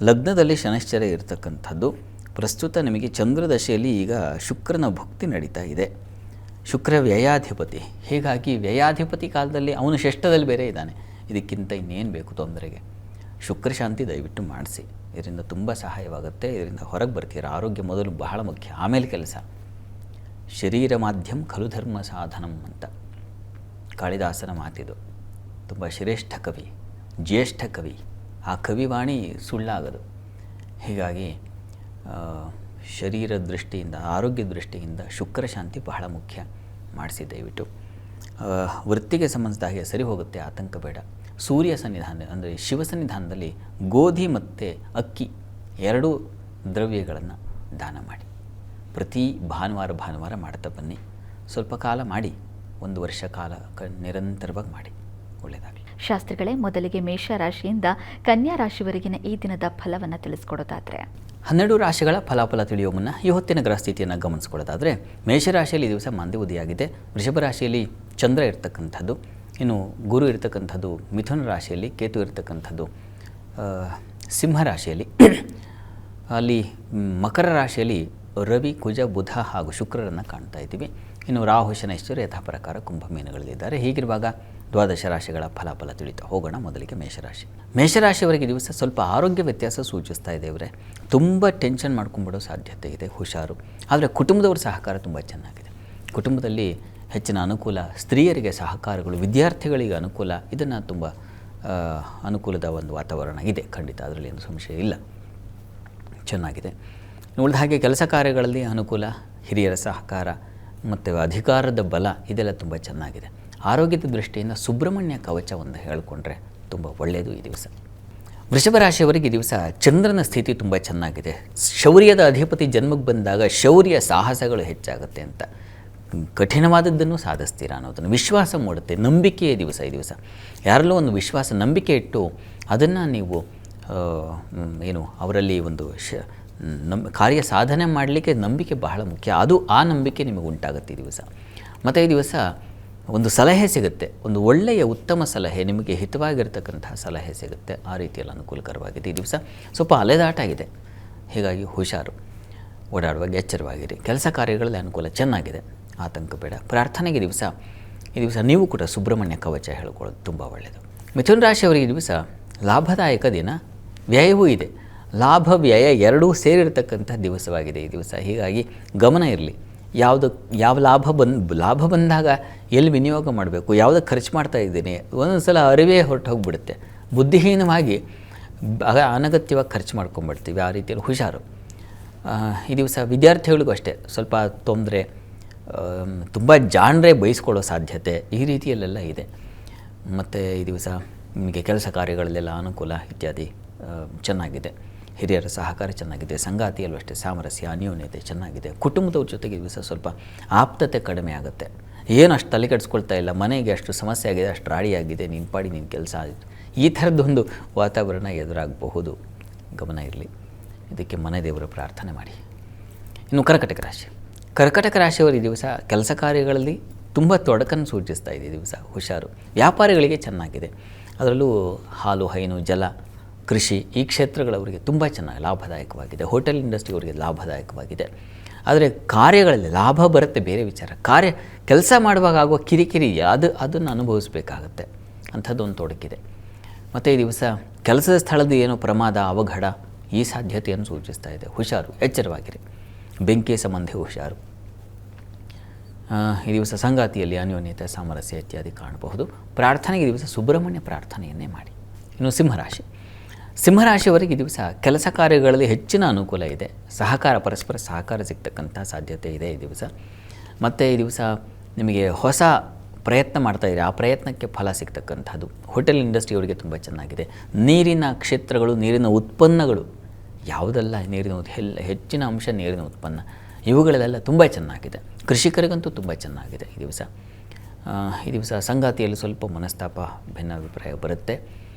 ಲಗ್ನದಲ್ಲಿ ಶನೈಶ್ಚರ್ಯ ಇರತಕ್ಕಂಥದ್ದು. ಪ್ರಸ್ತುತ ನಿಮಗೆ ಚಂದ್ರದಶೆಯಲ್ಲಿ ಈಗ ಶುಕ್ರನ ಭುಕ್ತಿ ನಡೀತಾ ಇದೆ. ಶುಕ್ರ ವ್ಯಯಾಧಿಪತಿ. ಹೀಗಾಗಿ ವ್ಯಯಾಧಿಪತಿ ಕಾಲದಲ್ಲಿ ಅವನು ಷಷ್ಠದಲ್ಲಿ ಬೇರೆ ಇದ್ದಾನೆ. ಇದಕ್ಕಿಂತ ಇನ್ನೇನು ಬೇಕು ತೊಂದರೆಗೆ? ಶುಕ್ರ ಶಾಂತಿ ದಯವಿಟ್ಟು ಮಾಡಿಸಿ. ಇದರಿಂದ ತುಂಬ ಸಹಾಯವಾಗುತ್ತೆ. ಇದರಿಂದ ಹೊರಗೆ ಬರ್ತೀರ. ಆರೋಗ್ಯ ಮೊದಲು ಬಹಳ ಮುಖ್ಯ, ಆಮೇಲೆ ಕೆಲಸ. ಶರೀರ ಮಾಧ್ಯಮ ಖಲು ಧರ್ಮ ಸಾಧನಂ ಅಂತ ಕಾಳಿದಾಸನ ಮಾತಿದು. ತುಂಬ ಶ್ರೇಷ್ಠ ಕವಿ, ಜ್ಯೇಷ್ಠ ಕವಿ. ಆ ಕವಿವಾಣಿ ಸುಳ್ಳಾಗದು. ಹೀಗಾಗಿ ಶರೀರ ದೃಷ್ಟಿಯಿಂದ, ಆರೋಗ್ಯ ದೃಷ್ಟಿಯಿಂದ ಶುಕ್ರ ಶಾಂತಿ ಬಹಳ ಮುಖ್ಯ. ಮಾಡಿಸಿ ದಯವಿಟ್ಟು. ವೃತ್ತಿಗೆ ಸಂಬಂಧಿಸಿದ ಹಾಗೆ ಸರಿ ಹೋಗುತ್ತೆ, ಆತಂಕ ಬೇಡ. ಸೂರ್ಯ ಸನ್ನಿಧಾನ ಅಂದರೆ ಶಿವ ಸನ್ನಿಧಾನದಲ್ಲಿ ಗೋಧಿ ಮತ್ತು ಅಕ್ಕಿ 2 ದ್ರವ್ಯಗಳನ್ನು ದಾನ ಮಾಡಿ. ಪ್ರತಿ ಭಾನುವಾರ ಮಾಡ್ತಾ ಬನ್ನಿ. ಸ್ವಲ್ಪ ಕಾಲ ಮಾಡಿ, 1 ವರ್ಷ ಕಾಲ ನಿರಂತರವಾಗಿ ಮಾಡಿ. ಒಳ್ಳೆಯದಾಗಲಿ. ಶಾಸ್ತ್ರಿಗಳೇ, ಮೊದಲಿಗೆ ಮೇಷರಾಶಿಯಿಂದ ಕನ್ಯಾ ರಾಶಿವರೆಗಿನ ಈ ದಿನದ ಫಲವನ್ನು ತಿಳಿಸ್ಕೊಡೋದಾದರೆ? 12 ರಾಶಿಗಳ ಫಲಾಫಲ ತಿಳಿಯುವ ಮುನ್ನ ಈ ಹೊತ್ತಿನ ಗ್ರಹ ಸ್ಥಿತಿಯನ್ನು ಗಮನಿಸ್ಕೊಳ್ಳೋದಾದರೆ, ಮೇಷರಾಶಿಯಲ್ಲಿ ಈ ದಿವಸ ಮಂದಬುದ್ಧಿಯಾಗಿದೆ. ವೃಷಭ ರಾಶಿಯಲ್ಲಿ ಚಂದ್ರ ಇರ್ತಕ್ಕಂಥದ್ದು, ಇನ್ನು ಗುರು ಇರ್ತಕ್ಕಂಥದ್ದು ಮಿಥುನ ರಾಶಿಯಲ್ಲಿ, ಕೇತು ಇರ್ತಕ್ಕಂಥದ್ದು ಸಿಂಹ ರಾಶಿಯಲ್ಲಿ, ಅಲ್ಲಿ ಮಕರ ರಾಶಿಯಲ್ಲಿ ರವಿ, ಕುಜ, ಬುಧ ಹಾಗೂ ಶುಕ್ರರನ್ನು ಕಾಣ್ತಾ ಇದ್ದೀವಿ. ಇನ್ನು ರಾಹು, ಶನೈಶ್ಚರ್ಯ ಯಥಾ ಪ್ರಕಾರ ಕುಂಭಮೀನಗಳಲ್ಲಿದ್ದಾರೆ. ಹೀಗಿರುವಾಗ 12 ರಾಶಿಗಳ ಫಲಾಫಲ ತಿಳಿತಾ ಹೋಗೋಣ. ಮೊದಲಿಗೆ ಮೇಷರಾಶಿ. ಮೇಷರಾಶಿಯವರೆಗೆ ದಿವಸ ಸ್ವಲ್ಪ ಆರೋಗ್ಯ ವ್ಯತ್ಯಾಸ ಸೂಚಿಸ್ತಾ ಇದೆ. ಇವರೇ ತುಂಬ ಟೆನ್ಷನ್ ಮಾಡ್ಕೊಂಡ್ಬಿಡೋ ಸಾಧ್ಯತೆ ಇದೆ, ಹುಷಾರು. ಆದರೆ ಕುಟುಂಬದವ್ರ ಸಹಕಾರ ತುಂಬ ಚೆನ್ನಾಗಿದೆ. ಕುಟುಂಬದಲ್ಲಿ ಹೆಚ್ಚಿನ ಅನುಕೂಲ, ಸ್ತ್ರೀಯರಿಗೆ ಸಹಕಾರಗಳು, ವಿದ್ಯಾರ್ಥಿಗಳಿಗೆ ಅನುಕೂಲ. ಇದನ್ನು ತುಂಬ ಅನುಕೂಲದ ಒಂದು ವಾತಾವರಣ ಇದೆ ಖಂಡಿತ, ಅದರಲ್ಲಿ ಏನು ಸಂಶಯ ಇಲ್ಲ. ಚೆನ್ನಾಗಿದೆ. ಉಳಿದ ಹಾಗೆ ಕೆಲಸ ಕಾರ್ಯಗಳಲ್ಲಿ ಅನುಕೂಲ, ಹಿರಿಯರ ಸಹಕಾರ ಮತ್ತು ಅಧಿಕಾರದ ಬಲ ಇದೆಲ್ಲ ತುಂಬ ಚೆನ್ನಾಗಿದೆ. ಆರೋಗ್ಯದ ದೃಷ್ಟಿಯಿಂದ ಸುಬ್ರಹ್ಮಣ್ಯ ಕವಚ ಒಂದು ಹೇಳಿಕೊಂಡ್ರೆ ತುಂಬ ಒಳ್ಳೆಯದು ಈ ದಿವಸ. ವೃಷಭ ರಾಶಿಯವರಿಗೆ ಈ ದಿವಸ ಚಂದ್ರನ ಸ್ಥಿತಿ ತುಂಬ ಚೆನ್ನಾಗಿದೆ. ಶೌರ್ಯದ ಅಧಿಪತಿ ಜನ್ಮಕ್ಕೆ ಬಂದಾಗ ಶೌರ್ಯ ಸಾಹಸಗಳು ಹೆಚ್ಚಾಗುತ್ತೆ ಅಂತ, ಕಠಿಣವಾದದ್ದನ್ನು ಸಾಧಿಸ್ತೀರಾ ಅನ್ನೋದನ್ನು ವಿಶ್ವಾಸ ಮೂಡುತ್ತೆ. ನಂಬಿಕೆಯ ದಿವಸ ಈ ದಿವಸ. ಯಾರಲ್ಲೂ ಒಂದು ವಿಶ್ವಾಸ, ನಂಬಿಕೆ ಇಟ್ಟು ಅದನ್ನು ನೀವು ಅವರಲ್ಲಿ ಒಂದು ಕಾರ್ಯ ಸಾಧನೆ ಮಾಡಲಿಕ್ಕೆ ನಂಬಿಕೆ ಬಹಳ ಮುಖ್ಯ. ಆ ನಂಬಿಕೆ ನಿಮಗೆ ಉಂಟಾಗುತ್ತೆ ಈ ದಿವಸ. ಮತ್ತು ಈ ದಿವಸ ಒಂದು ಸಲಹೆ ಸಿಗುತ್ತೆ, ಒಂದು ಒಳ್ಳೆಯ ಉತ್ತಮ ಸಲಹೆ, ನಿಮಗೆ ಹಿತವಾಗಿರ್ತಕ್ಕಂತಹ ಸಲಹೆ ಸಿಗುತ್ತೆ. ಆ ರೀತಿಯಲ್ಲಿ ಅನುಕೂಲಕರವಾಗಿದೆ ಈ ದಿವಸ. ಸ್ವಲ್ಪ ಅಲೆದಾಟ ಇದೆ, ಹೀಗಾಗಿ ಹುಷಾರು. ಓಡಾಡುವಾಗ ಎಚ್ಚರವಾಗಿರಿ. ಕೆಲಸ ಕಾರ್ಯಗಳಲ್ಲಿ ಅನುಕೂಲ ಚೆನ್ನಾಗಿದೆ, ಆತಂಕ ಬೇಡ. ಪ್ರಾರ್ಥನೆಗೆ ಈ ದಿವಸ ನೀವು ಕೂಡ ಸುಬ್ರಹ್ಮಣ್ಯ ಕವಚ ಹೇಳ್ಕೊಳ್ಳೋದು ತುಂಬ ಒಳ್ಳೆಯದು. ಮಿಥುನ ರಾಶಿಯವರಿಗೆ ಈ ದಿವಸ ಲಾಭದಾಯಕ ದಿನ, ವ್ಯಯವೂ ಇದೆ. ಲಾಭ ವ್ಯಯ ಎರಡೂ ಸೇರಿರ್ತಕ್ಕಂಥ ದಿವಸವಾಗಿದೆ ಈ ದಿವಸ. ಹೀಗಾಗಿ ಗಮನ ಇರಲಿ. ಯಾವ ಲಾಭ ಬಂದಾಗ ಎಲ್ಲಿ ವಿನಿಯೋಗ ಮಾಡಬೇಕು, ಯಾವುದಕ್ಕೆ ಖರ್ಚು ಮಾಡ್ತಾ ಇದ್ದೀನಿ, ಒಂದೊಂದು ಸಲ ಅರಿವೇ ಹೊರಟು ಹೋಗಿಬಿಡುತ್ತೆ. ಬುದ್ಧಿಹೀನವಾಗಿ ಅನಗತ್ಯವಾಗಿ ಖರ್ಚು ಮಾಡ್ಕೊಂಡ್ಬಿಡ್ತೀವಿ. ಆ ರೀತಿಯಲ್ಲಿ ಹುಷಾರು. ಈ ದಿವಸ ವಿದ್ಯಾರ್ಥಿಗಳಿಗೂ ಅಷ್ಟೇ ಸ್ವಲ್ಪ ತೊಂದರೆ, ತುಂಬ ಜಾಣರೇ ಬಯಸ್ಕೊಳ್ಳೋ ಸಾಧ್ಯತೆ ಈ ರೀತಿಯಲ್ಲೆಲ್ಲ ಇದೆ. ಮತ್ತು ಈ ದಿವಸ ನಿಮಗೆ ಕೆಲಸ ಕಾರ್ಯಗಳಲ್ಲೆಲ್ಲ ಅನುಕೂಲ ಇತ್ಯಾದಿ ಚೆನ್ನಾಗಿದೆ. ಹಿರಿಯರ ಸಹಕಾರ ಚೆನ್ನಾಗಿದೆ. ಸಂಗಾತಿಯಲ್ಲೂ ಅಷ್ಟೇ ಸಾಮರಸ್ಯ, ಅನ್ಯೋನ್ಯತೆ ಚೆನ್ನಾಗಿದೆ. ಕುಟುಂಬದವ್ರ ಜೊತೆಗೆ ಈ ದಿವಸ ಸ್ವಲ್ಪ ಆಪ್ತತೆ ಕಡಿಮೆ ಆಗುತ್ತೆ. ಏನು ಅಷ್ಟು ತಲೆ ಕೆಡಿಸ್ಕೊಳ್ತಾ ಇಲ್ಲ, ಮನೆಗೆ ಅಷ್ಟು ಸಮಸ್ಯೆ ಆಗಿದೆ, ಅಷ್ಟು ರಾಡಿಯಾಗಿದೆ, ನಿನ್ನ ಪಾಡಿ ನಿನ್ನ ಕೆಲಸ ಆಯಿತು, ಈ ಥರದ್ದೊಂದು ವಾತಾವರಣ ಎದುರಾಗಬಹುದು. ಗಮನ ಇರಲಿ. ಇದಕ್ಕೆ ಮನೆ ದೇವರ ಪ್ರಾರ್ಥನೆ ಮಾಡಿ. ಇನ್ನು ಕರ್ಕಟಕ ರಾಶಿ. ಕರ್ಕಟಕ ರಾಶಿಯವರು ಈ ದಿವಸ ಕೆಲಸ ಕಾರ್ಯಗಳಲ್ಲಿ ತುಂಬ ತೊಡಕನ್ನು ಸೂಚಿಸ್ತಾ ಇದೆ. ಈ ದಿವಸ ಹುಷಾರು. ವ್ಯಾಪಾರಿಗಳಿಗೆ ಚೆನ್ನಾಗಿದೆ. ಅದರಲ್ಲೂ ಹಾಲು, ಹೈನು, ಜಲ, ಕೃಷಿ ಈ ಕ್ಷೇತ್ರಗಳವರಿಗೆ ತುಂಬ ಚೆನ್ನಾಗಿ ಲಾಭದಾಯಕವಾಗಿದೆ. ಹೋಟೆಲ್ ಇಂಡಸ್ಟ್ರಿಯವರಿಗೆ ಲಾಭದಾಯಕವಾಗಿದೆ. ಆದರೆ ಕಾರ್ಯಗಳಲ್ಲಿ ಲಾಭ ಬರುತ್ತೆ ಬೇರೆ ವಿಚಾರ. ಕೆಲಸ ಮಾಡುವಾಗ ಆಗುವ ಕಿರಿಕಿರಿ ಅದನ್ನು ಅನುಭವಿಸಬೇಕಾಗತ್ತೆ. ಅಂಥದ್ದೊಂದು ತೊಡಕಿದೆ. ಮತ್ತು ಈ ದಿವಸ ಕೆಲಸದ ಸ್ಥಳದ ಏನೋ ಪ್ರಮಾದ, ಅವಘಡ ಈ ಸಾಧ್ಯತೆಯನ್ನು ಸೂಚಿಸ್ತಾ ಇದೆ. ಹುಷಾರು, ಎಚ್ಚರವಾಗಿರಿ. ಬೆಂಕಿ ಸಂಬಂಧಿ ಹುಷಾರು. ಈ ದಿವಸ ಸಂಗಾತಿಯಲ್ಲಿ ಅನ್ಯೋನ್ಯತೆ, ಸಾಮರಸ್ಯ ಇತ್ಯಾದಿ ಕಾಣಬಹುದು. ಪ್ರಾರ್ಥನೆಗೆ ಈ ದಿವಸ ಸುಬ್ರಹ್ಮಣ್ಯ ಪ್ರಾರ್ಥನೆಯನ್ನೇ ಮಾಡಿ. ಇನ್ನು ಸಿಂಹರಾಶಿ. ಸಿಂಹರಾಶಿಯವರಿಗೆ ಈ ದಿವಸ ಕೆಲಸ ಕಾರ್ಯಗಳಲ್ಲಿ ಹೆಚ್ಚಿನ ಅನುಕೂಲ ಇದೆ. ಪರಸ್ಪರ ಸಹಕಾರ ಸಿಗ್ತಕ್ಕಂಥ ಸಾಧ್ಯತೆ ಇದೆ ಈ ದಿವಸ. ಮತ್ತು ಈ ದಿವಸ ನಿಮಗೆ ಹೊಸ ಪ್ರಯತ್ನ ಮಾಡ್ತಾಯಿದೆ, ಆ ಪ್ರಯತ್ನಕ್ಕೆ ಫಲ ಸಿಗ್ತಕ್ಕಂಥದ್ದು. ಹೋಟೆಲ್ ಇಂಡಸ್ಟ್ರಿಯವರಿಗೆ ತುಂಬ ಚೆನ್ನಾಗಿದೆ. ನೀರಿನ ಕ್ಷೇತ್ರಗಳು, ನೀರಿನ ಉತ್ಪನ್ನಗಳು ಯಾವುದೆಲ್ಲ ಹೆಚ್ಚಿನ ಅಂಶ ನೀರಿನ ಉತ್ಪನ್ನ ಇವುಗಳಲ್ಲೆಲ್ಲ ತುಂಬ ಚೆನ್ನಾಗಿದೆ. ಕೃಷಿಕರಿಗಂತೂ ತುಂಬ ಚೆನ್ನಾಗಿದೆ ಈ ದಿವಸ ಸಂಗಾತಿಯಲ್ಲಿ ಸ್ವಲ್ಪ ಮನಸ್ತಾಪ, ಭಿನ್ನಾಭಿಪ್ರಾಯ ಬರುತ್ತೆ.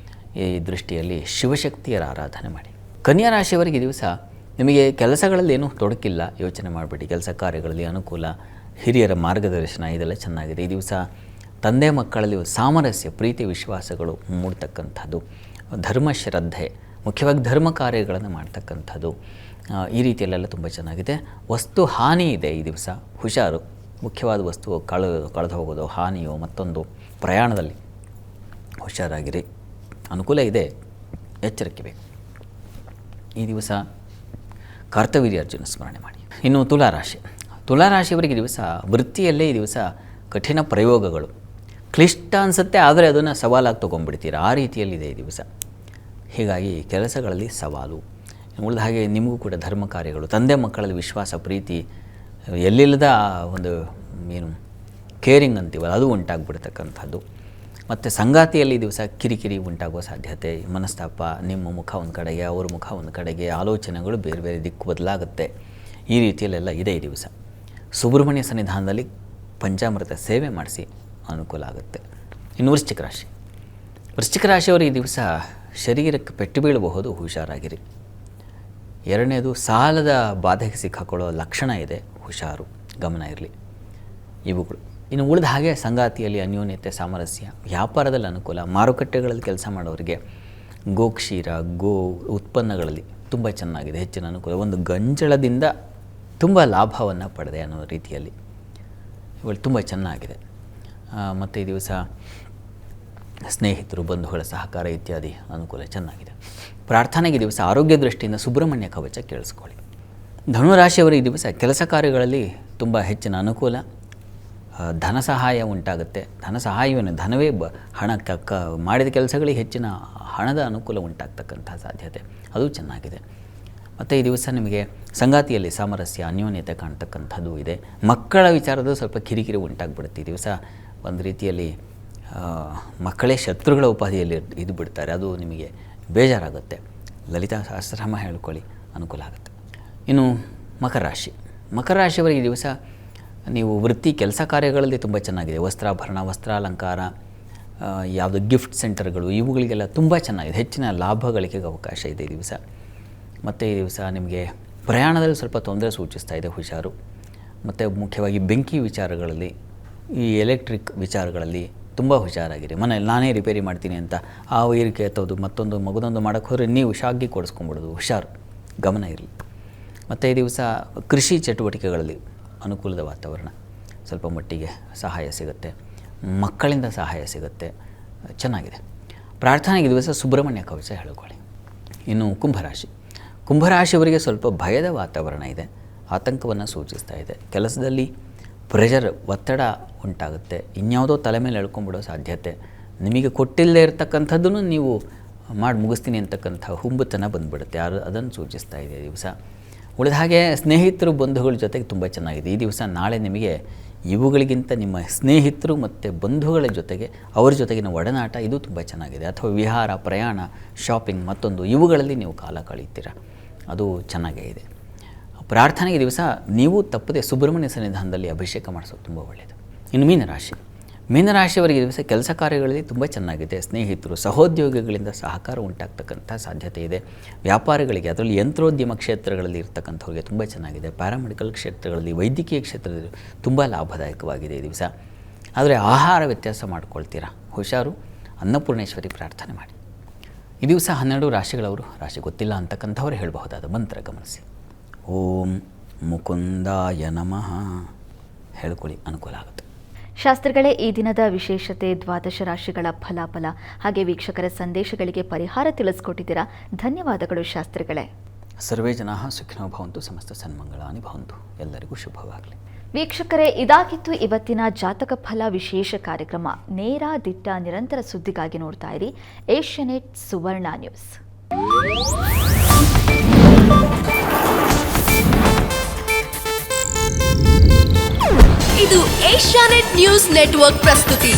ಈ ದೃಷ್ಟಿಯಲ್ಲಿ ಶಿವಶಕ್ತಿಯರ ಆರಾಧನೆ ಮಾಡಿ. ಕನ್ಯಾ ರಾಶಿಯವರಿಗೆ ಈ ದಿವಸ ನಿಮಗೆ ಕೆಲಸಗಳಲ್ಲಿ ಏನೂ ತೊಡಕಿಲ್ಲ, ಯೋಚನೆ ಮಾಡಬೇಡಿ. ಕೆಲಸ ಕಾರ್ಯಗಳಲ್ಲಿ ಅನುಕೂಲ, ಹಿರಿಯರ ಮಾರ್ಗದರ್ಶನ ಇದೆಲ್ಲ ಚೆನ್ನಾಗಿದೆ. ಈ ದಿವಸ ತಂದೆ ಮಕ್ಕಳಲ್ಲಿ ಸಾಮರಸ್ಯ, ಪ್ರೀತಿ, ವಿಶ್ವಾಸಗಳು ಮೂಡ್ತಕ್ಕಂಥದ್ದು. ಧರ್ಮಶ್ರದ್ಧೆ, ಮುಖ್ಯವಾಗಿ ಧರ್ಮ ಕಾರ್ಯಗಳನ್ನು ಮಾಡ್ತಕ್ಕಂಥದ್ದು ಈ ರೀತಿಯಲ್ಲೆಲ್ಲ ತುಂಬ ಚೆನ್ನಾಗಿದೆ. ವಸ್ತು ಹಾನಿ ಇದೆ ಈ ದಿವಸ, ಹುಷಾರು. ಮುಖ್ಯವಾದ ವಸ್ತು ಕಳೆದು ಹೋಗೋದು, ಹಾನಿಯೋ ಮತ್ತೊಂದು ಪ್ರಯಾಣದಲ್ಲಿ ಹುಷಾರಾಗಿರಿ. ಅನುಕೂಲ ಇದೆ, ಎಚ್ಚರಿಕೆ ಬೇಕು. ಈ ದಿವಸ ಕರ್ತವೀರ್ಯಾರ್ಜುನ ಸ್ಮರಣೆ ಮಾಡಿ. ಇನ್ನು ತುಲಾರಾಶಿ. ತುಲಾರಾಶಿಯವರಿಗೆ ಈ ದಿವಸ ವೃತ್ತಿಯಲ್ಲೇ ಈ ದಿವಸ ಕಠಿಣ ಪ್ರಯೋಗಗಳು. ಕ್ಲಿಷ್ಟ ಅನಿಸುತ್ತೆ, ಆದರೆ ಅದನ್ನು ಸವಾಲಾಗಿ ತೊಗೊಂಡ್ಬಿಡ್ತೀರ, ಆ ರೀತಿಯಲ್ಲಿದೆ ಈ ದಿವಸ. ಹೀಗಾಗಿ ಕೆಲಸಗಳಲ್ಲಿ ಸವಾಲು. ಉಳಿದ ಹಾಗೆ ನಿಮಗೂ ಕೂಡ ಧರ್ಮ ಕಾರ್ಯಗಳು, ತಂದೆ ಮಕ್ಕಳಲ್ಲಿ ವಿಶ್ವಾಸ, ಪ್ರೀತಿ, ಎಲ್ಲಿಲ್ಲದ ಒಂದು ಕೇರಿಂಗ್ ಅಂತೀವಲ್ಲ ಅದು ಉಂಟಾಗ್ಬಿಡ್ತಕ್ಕಂಥದ್ದು. ಮತ್ತು ಸಂಗಾತಿಯಲ್ಲಿ ಈ ದಿವಸ ಕಿರಿಕಿರಿ ಉಂಟಾಗುವ ಸಾಧ್ಯತೆ, ಮನಸ್ತಾಪ, ನಿಮ್ಮ ಮುಖ ಒಂದು ಕಡೆಗೆ, ಅವ್ರ ಮುಖ ಒಂದು ಕಡೆಗೆ, ಆಲೋಚನೆಗಳು ಬೇರೆ ಬೇರೆ ದಿಕ್ಕು ಬದಲಾಗುತ್ತೆ. ಈ ರೀತಿಯಲ್ಲೆಲ್ಲ ಇದೆ ಈ ದಿವಸ. ಸುಬ್ರಹ್ಮಣ್ಯ ಸನ್ನಿಧಾನದಲ್ಲಿ ಪಂಚಾಮೃತ ಸೇವೆ ಮಾಡಿಸಿ, ಅನುಕೂಲ ಆಗುತ್ತೆ. ಇನ್ನು ವೃಶ್ಚಿಕ ರಾಶಿ. ವೃಶ್ಚಿಕ ರಾಶಿಯವರು ಈ ದಿವಸ ಶರೀರಕ್ಕೆ ಪೆಟ್ಟು ಬೀಳಬಹುದು, ಹುಷಾರಾಗಿರಿ. ಎರಡನೇದು ಸಾಲದ ಬಾಧೆಗೆ ಸಿಕ್ಕಾಕೊಳ್ಳೋ ಲಕ್ಷಣ ಇದೆ, ಹುಷಾರು, ಗಮನ ಇರಲಿ ಇವುಗಳು. ಇನ್ನು ಉಳಿದ ಹಾಗೆ ಸಂಗಾತಿಯಲ್ಲಿ ಅನ್ಯೋನ್ಯತೆ, ಸಾಮರಸ್ಯ, ವ್ಯಾಪಾರದಲ್ಲಿ ಅನುಕೂಲ, ಮಾರುಕಟ್ಟೆಗಳಲ್ಲಿ ಕೆಲಸ ಮಾಡೋರಿಗೆ ಗೋಕ್ಷೀರ, ಗೋ ಉತ್ಪನ್ನಗಳಲ್ಲಿ ತುಂಬ ಚೆನ್ನಾಗಿದೆ, ಹೆಚ್ಚಿನ ಅನುಕೂಲ. ಒಂದು ಗಂಜಳದಿಂದ ತುಂಬ ಲಾಭವನ್ನು ಪಡೆದೆ ಅನ್ನೋ ರೀತಿಯಲ್ಲಿ ಇವುಗಳು ತುಂಬ ಚೆನ್ನಾಗಿದೆ. ಮತ್ತು ಈ ದಿವಸ ಸ್ನೇಹಿತರು, ಬಂಧುಗಳ ಸಹಕಾರ ಇತ್ಯಾದಿ ಅನುಕೂಲ ಚೆನ್ನಾಗಿದೆ. ಪ್ರಾರ್ಥನೆಗೆ ದಿವಸ ಆರೋಗ್ಯ ದೃಷ್ಟಿಯಿಂದ ಸುಬ್ರಹ್ಮಣ್ಯ ಕವಚ ಕೇಳಿಸ್ಕೊಳ್ಳಿ. ಧನುರಾಶಿಯವರು ಈ ದಿವಸ ಕೆಲಸ ಕಾರ್ಯಗಳಲ್ಲಿ ತುಂಬ ಹೆಚ್ಚಿನ ಅನುಕೂಲ, ಧನ ಸಹಾಯ ಉಂಟಾಗುತ್ತೆ. ಧನ ಸಹಾಯವನ್ನು ಧನವೇ ಹಣ ಮಾಡಿದ ಕೆಲಸಗಳಿಗೆ ಹೆಚ್ಚಿನ ಹಣದ ಅನುಕೂಲ ಉಂಟಾಗ್ತಕ್ಕಂಥ ಸಾಧ್ಯತೆ ಅದು ಚೆನ್ನಾಗಿದೆ. ಮತ್ತು ಈ ದಿವಸ ನಿಮಗೆ ಸಂಗಾತಿಯಲ್ಲಿ ಸಾಮರಸ್ಯ, ಅನ್ಯೋನ್ಯತೆ ಕಾಣ್ತಕ್ಕಂಥದ್ದು ಇದೆ. ಮಕ್ಕಳ ವಿಚಾರದ ಸ್ವಲ್ಪ ಕಿರಿಕಿರಿ ಉಂಟಾಗ್ಬಿಡುತ್ತೆ. ಈ ದಿವಸ ಒಂದು ರೀತಿಯಲ್ಲಿ ಮಕ್ಕಳೇ ಶತ್ರುಗಳ ಉಪಾಧಿಯಲ್ಲಿ ಇದು ಬಿಡ್ತಾರೆ, ಅದು ನಿಮಗೆ ಬೇಜಾರಾಗುತ್ತೆ. ಲಲಿತಾ ಸಹಸ್ರನಾಮ ಹೇಳ್ಕೊಳ್ಳಿ, ಅನುಕೂಲ ಆಗುತ್ತೆ. ಇನ್ನು ಮಕರ ರಾಶಿ. ಮಕರ ರಾಶಿಯವರಿಗೆ ಈ ದಿವಸ ನೀವು ವೃತ್ತಿ ಕೆಲಸ ಕಾರ್ಯಗಳಲ್ಲಿ ತುಂಬ ಚೆನ್ನಾಗಿದೆ. ವಸ್ತ್ರಾಭರಣ, ವಸ್ತ್ರಾಲಂಕಾರ, ಯಾವುದು ಗಿಫ್ಟ್ ಸೆಂಟರ್ಗಳು ಇವುಗಳಿಗೆಲ್ಲ ತುಂಬ ಚೆನ್ನಾಗಿದೆ. ಹೆಚ್ಚಿನ ಲಾಭ ಗಳಿಕೆಗೆ ಅವಕಾಶ ಇದೆ ಈ ದಿವಸ. ಮತ್ತು ಈ ದಿವಸ ನಿಮಗೆ ಪ್ರಯಾಣದಲ್ಲಿ ಸ್ವಲ್ಪ ತೊಂದರೆ ಸೂಚಿಸ್ತಾ ಇದೆ, ಹುಷಾರು. ಮತ್ತು ಮುಖ್ಯವಾಗಿ ಬೆಂಕಿ ವಿಚಾರಗಳಲ್ಲಿ, ಈ ಎಲೆಕ್ಟ್ರಿಕ್ ವಿಚಾರಗಳಲ್ಲಿ ತುಂಬ ಹುಷಾರಾಗಿರಿ. ಮನೇಲಿ ನಾನೇ ರಿಪೇರಿ ಮಾಡ್ತೀನಿ ಅಂತ ಆ ವೈರಿಕೆ ಎತ್ತೋದು, ಮತ್ತೊಂದು ಮಗದೊಂದು ಮಾಡೋಕ್ಕೆ ಹೋದರೆ ನೀವು ಶಾಗಿ ಕೊಡಿಸ್ಕೊಂಬಿಡೋದು, ಹುಷಾರು, ಗಮನ ಇರಲಿ. ಮತ್ತು ಈ ದಿವಸ ಕೃಷಿ ಚಟುವಟಿಕೆಗಳಲ್ಲಿ ಅನುಕೂಲದ ವಾತಾವರಣ, ಸ್ವಲ್ಪ ಮಟ್ಟಿಗೆ ಸಹಾಯ ಸಿಗುತ್ತೆ, ಮಕ್ಕಳಿಂದ ಸಹಾಯ ಸಿಗುತ್ತೆ, ಚೆನ್ನಾಗಿದೆ. ಪ್ರಾರ್ಥನೆಗೆ ದಿವಸ ಸುಬ್ರಹ್ಮಣ್ಯ ಕವಚ ಹೇಳ್ಕೊಳ್ಳಿ. ಇನ್ನು ಕುಂಭರಾಶಿ. ಕುಂಭರಾಶಿಯವರಿಗೆ ಸ್ವಲ್ಪ ಭಯದ ವಾತಾವರಣ ಇದೆ, ಆತಂಕವನ್ನು ಸೂಚಿಸ್ತಾ ಇದೆ. ಕೆಲಸದಲ್ಲಿ ಪ್ರೆಷರ್, ಒತ್ತಡ ಉಂಟಾಗುತ್ತೆ. ಇನ್ಯಾವುದೋ ತಲೆ ಮೇಲೆ ಎಳ್ಕೊಂಡ್ಬಿಡೋ ಸಾಧ್ಯತೆ. ನಿಮಗೆ ಕೊಟ್ಟಿಲ್ಲದೆ ಇರತಕ್ಕಂಥದ್ದನ್ನು ನೀವು ಮಾಡಿ ಮುಗಿಸ್ತೀನಿ ಅಂತಕ್ಕಂಥ ಹುಂಬತನ ಬಂದುಬಿಡುತ್ತೆ. ಅದನ್ನು ಸೂಚಿಸ್ತಾ ಇದೆ ಈ ದಿವಸ. ಉಳಿದ ಹಾಗೆ ಸ್ನೇಹಿತರು ಬಂಧುಗಳ ಜೊತೆಗೆ ತುಂಬ ಚೆನ್ನಾಗಿದೆ ಈ ದಿವಸ. ನಾಳೆ ನಿಮಗೆ ಇವುಗಳಿಗಿಂತ ನಿಮ್ಮ ಸ್ನೇಹಿತರು ಮತ್ತು ಬಂಧುಗಳ ಜೊತೆಗೆ ಅವ್ರ ಜೊತೆಗಿನ ಒಡನಾಟ ಇದು ತುಂಬ ಚೆನ್ನಾಗಿದೆ. ಅಥವಾ ವಿಹಾರ, ಪ್ರಯಾಣ, ಶಾಪಿಂಗ್, ಮತ್ತೊಂದು ಇವುಗಳಲ್ಲಿ ನೀವು ಕಾಲ ಕಳೀತೀರ, ಅದು ಚೆನ್ನಾಗೇ ಇದೆ. ಪ್ರಾರ್ಥನೆಗೆ ದಿವಸ ನೀವು ತಪ್ಪದೆ ಸುಬ್ರಹ್ಮಣ್ಯ ಸನ್ನಿಧಾನದಲ್ಲಿ ಅಭಿಷೇಕ ಮಾಡಿಸೋದು ತುಂಬ ಒಳ್ಳೆಯದು. ಇನ್ನು ಮೀನರಾಶಿಯವರಿಗೆ ದಿವಸ ಕೆಲಸ ಕಾರ್ಯಗಳಲ್ಲಿ ತುಂಬ ಚೆನ್ನಾಗಿದೆ. ಸ್ನೇಹಿತರು, ಸಹೋದ್ಯೋಗಿಗಳಿಂದ ಸಹಕಾರ ಉಂಟಾಗ್ತಕ್ಕಂಥ ಸಾಧ್ಯತೆ ಇದೆ. ವ್ಯಾಪಾರಿಗಳಿಗೆ, ಅದರಲ್ಲಿ ಯಂತ್ರೋದ್ಯಮ ಕ್ಷೇತ್ರಗಳಲ್ಲಿ ಇರ್ತಕ್ಕಂಥವ್ರಿಗೆ ತುಂಬ ಚೆನ್ನಾಗಿದೆ. ಪ್ಯಾರಾಮೆಡಿಕಲ್ ಕ್ಷೇತ್ರಗಳಲ್ಲಿ, ವೈದ್ಯಕೀಯ ಕ್ಷೇತ್ರದಲ್ಲಿ ತುಂಬ ಲಾಭದಾಯಕವಾಗಿದೆ ಈ ದಿವಸ. ಆದರೆ ಆಹಾರ ವ್ಯತ್ಯಾಸ ಮಾಡ್ಕೊಳ್ತೀರಾ, ಹುಷಾರು. ಅನ್ನಪೂರ್ಣೇಶ್ವರಿ ಪ್ರಾರ್ಥನೆ ಮಾಡಿ. ಈ ದಿವಸ 12 ರಾಶಿಗಳವರು, ರಾಶಿ ಗೊತ್ತಿಲ್ಲ ಅಂತಕ್ಕಂಥವ್ರು ಹೇಳಬಹುದಾದ ಮಂತ್ರ ಗಮನಿಸಿ. ಓಂ ಮುಕುಂದಾಯ ನಮಃ ಹೇಳ್ಕೊಳ್ಳಿ, ಅನುಕೂಲ ಆಗುತ್ತೆ. ಶಾಸ್ತ್ರಿಗಳೇ, ಈ ದಿನದ ವಿಶೇಷತೆ, ದ್ವಾದಶ ರಾಶಿಗಳ ಫಲಾಫಲ ಹಾಗೆ ವೀಕ್ಷಕರ ಸಂದೇಶಗಳಿಗೆ ಪರಿಹಾರ ತಿಳಿಸ್ಕೊಟ್ಟಿದ್ದೀರಾ. ಧನ್ಯವಾದಗಳು ಶಾಸ್ತ್ರಿಗಳೇ. ಸರ್ವೇ ಜನಾಃ ಸುಖಿನೋ ಭವಂತು, ಸಮಸ್ತ ಸನ್ಮಂಗಳಾನಿ ಭವಂತು. ಎಲ್ಲರಿಗೂ ಶುಭವಾಗಲಿ. ವೀಕ್ಷಕರೇ, ಇದಾಗಿತ್ತು ಇವತ್ತಿನ ಜಾತಕ ಫಲ ವಿಶೇಷ ಕಾರ್ಯಕ್ರಮ. ನೇರ, ದಿಟ್ಟ, ನಿರಂತರ ಸುದ್ದಿಗಾಗಿ ನೋಡ್ತಾ ಇರಿ ಏಷ್ಯಾನೆಟ್ ಸುವರ್ಣ ನ್ಯೂಸ್. ಇದು ಏಷ್ಯಾನೆಟ್ ನ್ಯೂಸ್ ನೆಟ್ವರ್ಕ್ ಪ್ರಸ್ತುತಿ.